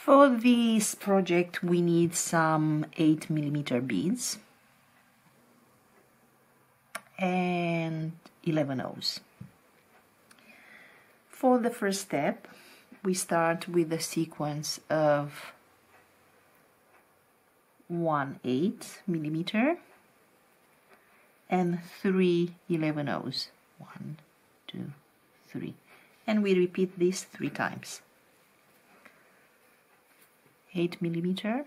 For this project we need some 8mm beads and 11 O's. For the first step we start with a sequence of 1/8mm and 3 11 O's. 1, 2, 3, and we repeat this 3 times. 8mm,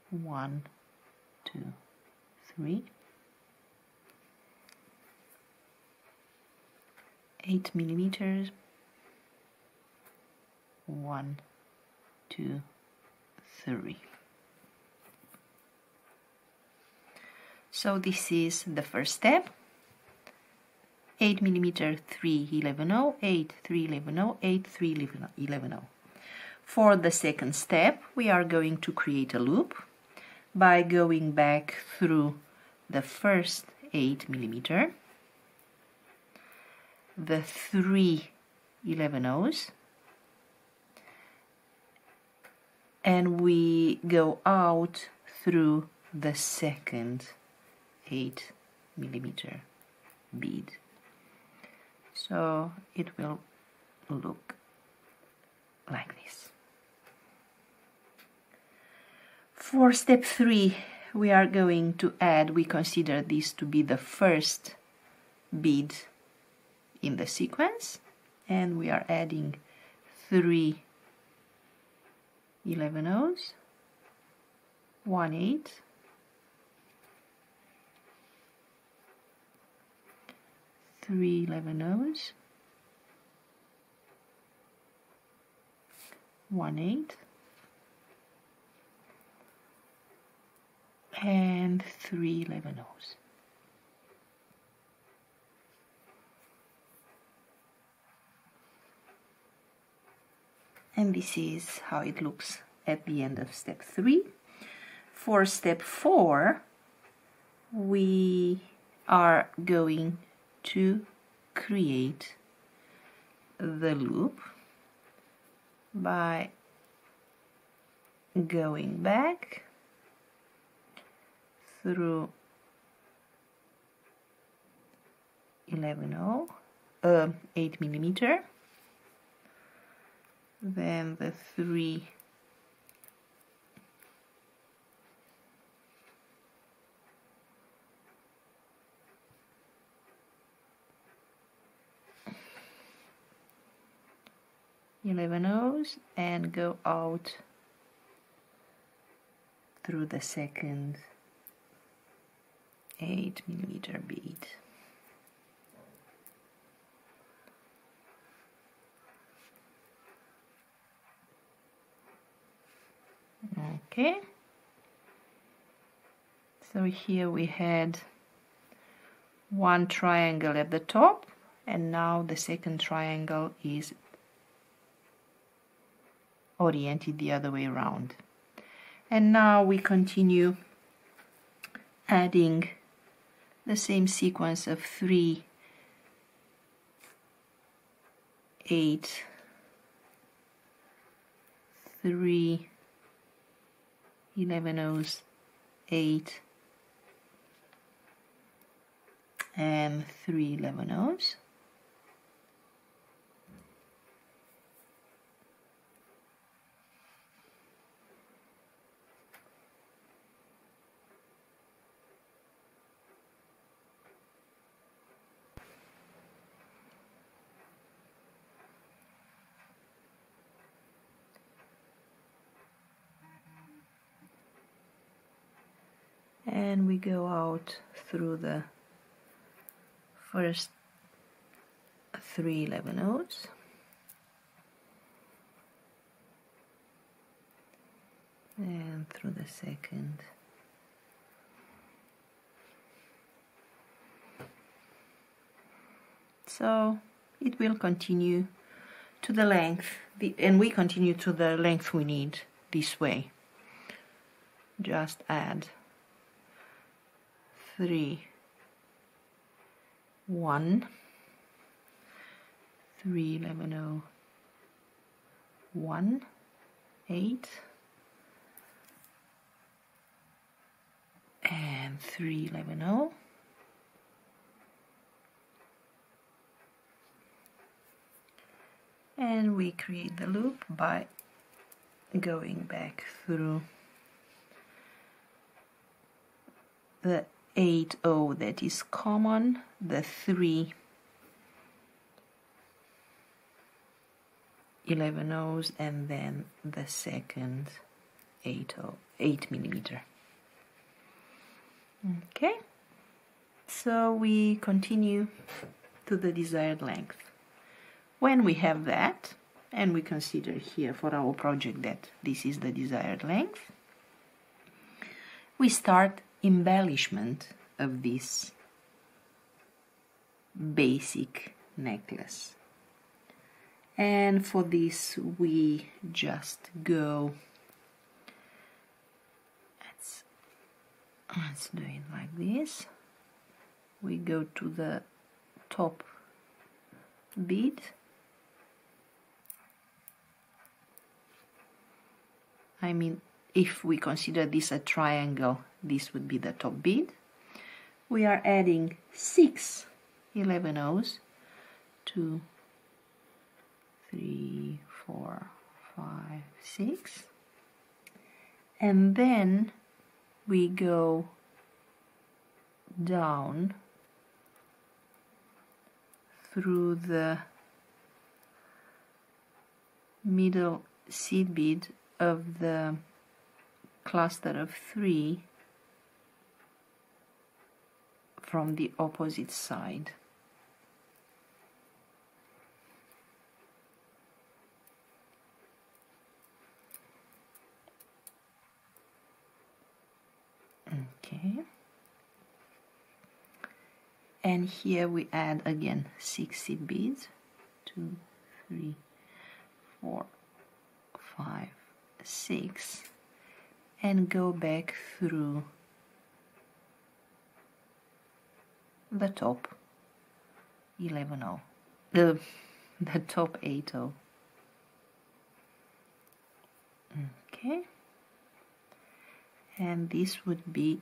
1, 2, 3, 8mm, 1, 2, 3. So this is the first step. 8mm, 3 11 0, 8 3 11 0, 8 3 11 0. For the second step we are going to create a loop by going back through the first 8mm, the 3 11 O's, and we go out through the second 8mm bead. So it will look like this. For step 3 we are going to add, we consider this to be the first bead in the sequence, and we are adding 3 11 O's, 1 8, 3 11 O's, 1 8, and 3 11 O's. And this is how it looks at the end of step 3. For step 4 we are going to create the loop by going back through 8mm, then the 3 11 O's and go out through the second 8mm bead. Okay, so here we had one triangle at the top, and now the second triangle is oriented the other way around. And now we continue adding the same sequence of 3 8 3 11 O's, 8 and 3 11 O's. And we go out through the first 3 11 O's, and through the second, so it will continue to the length, and we continue to the length we need this way. Just add 3 1 3 11 0 1, 8, and 3, 11, 0. And we create the loop by going back through the 8, 0 that is common, the 3 11 O's, and then the second 8 millimeter. Okay, so we continue to the desired length. When we have that, and we consider here for our project that this is the desired length, we start embellishment of this basic necklace. And for this we just go, let's do it like this. We go to the top bead, I mean, if we consider this a triangle, this would be the top bead. We are adding 6 11 O's, 2, 3, 4, 5, 6, and then we go down through the middle seed bead of the cluster of 3 from the opposite side. Okay, and here we add again 6 seed beads, 2, 3, 4, 5, 6, and go back through the top 11 O, the top 8 O. Okay, and this would be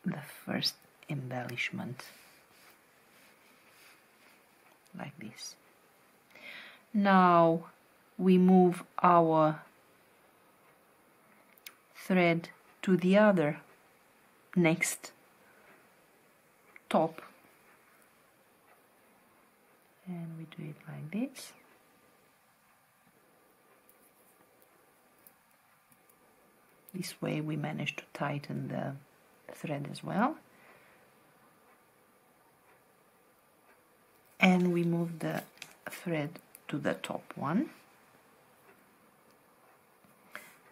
the first embellishment, like this. Now we move our thread to the other next top, and we do it like this. This way we manage to tighten the thread as well, and we move the thread to the top one.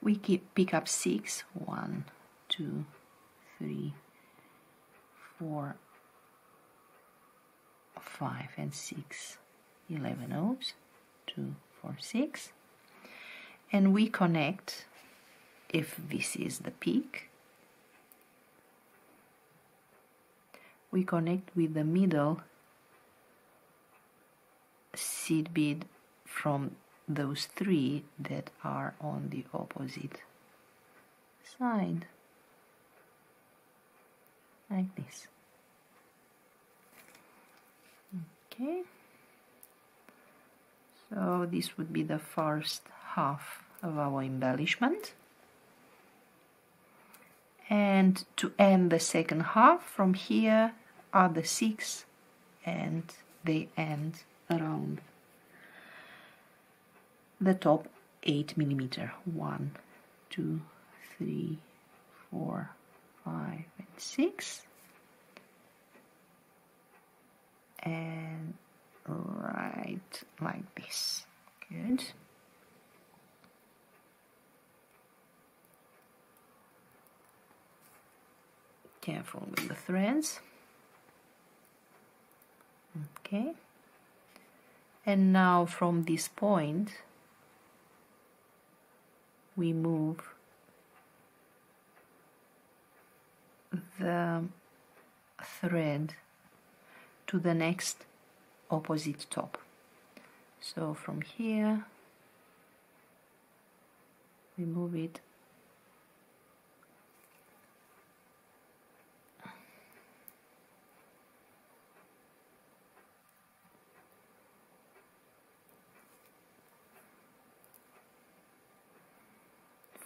We pick up 6, 1, 2, 3, 4, 5, and 6 11 O's, 2, 4, 6, and we connect, if this is the peak, we connect with the middle seed bead from those 3 that are on the opposite side, like this. Okay, so this would be the first half of our embellishment, and to end the second half, from here are the 6, and they end around the top 8 millimeter. 1, 2, 3, 4, 5, and 6, and right like this. Good. Careful with the threads. Okay, and now from this point we move the thread to the next opposite top. So from here remove it.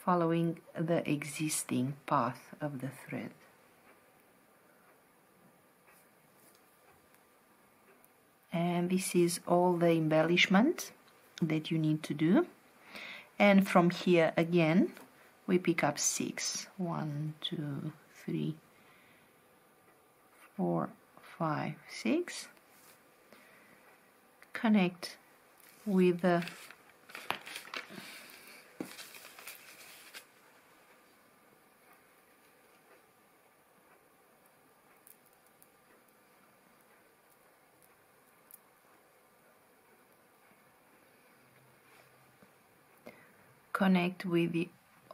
Following the existing path of the thread. And this is all the embellishment that you need to do. And from here again, we pick up 6. 1, 2, 3, 4, 5, 6. Connect with the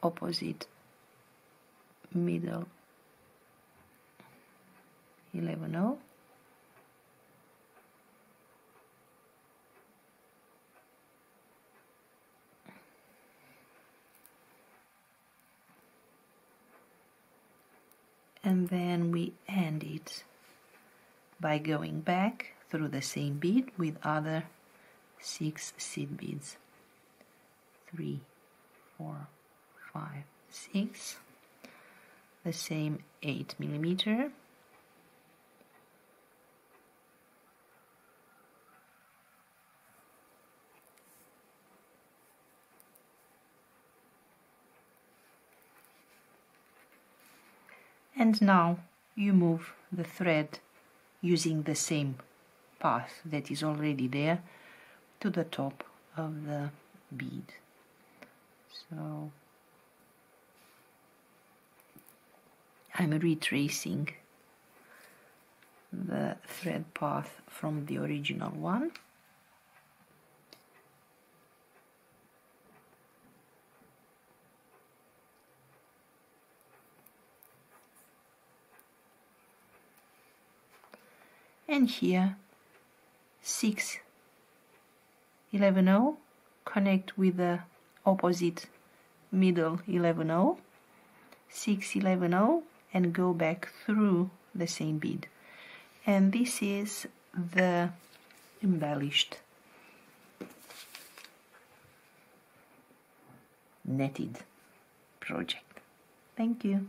opposite middle 11/0. And then we end it by going back through the same bead with other 6 seed beads. 3, 4, 5, 6, the same 8mm, and now you move the thread using the same path that is already there to the top of the bead. So I'm retracing the thread path from the original one. And here 6 11/0, connect with the opposite middle 11/0, 6 11/0, and go back through the same bead. And this is the embellished netted project. Thank you.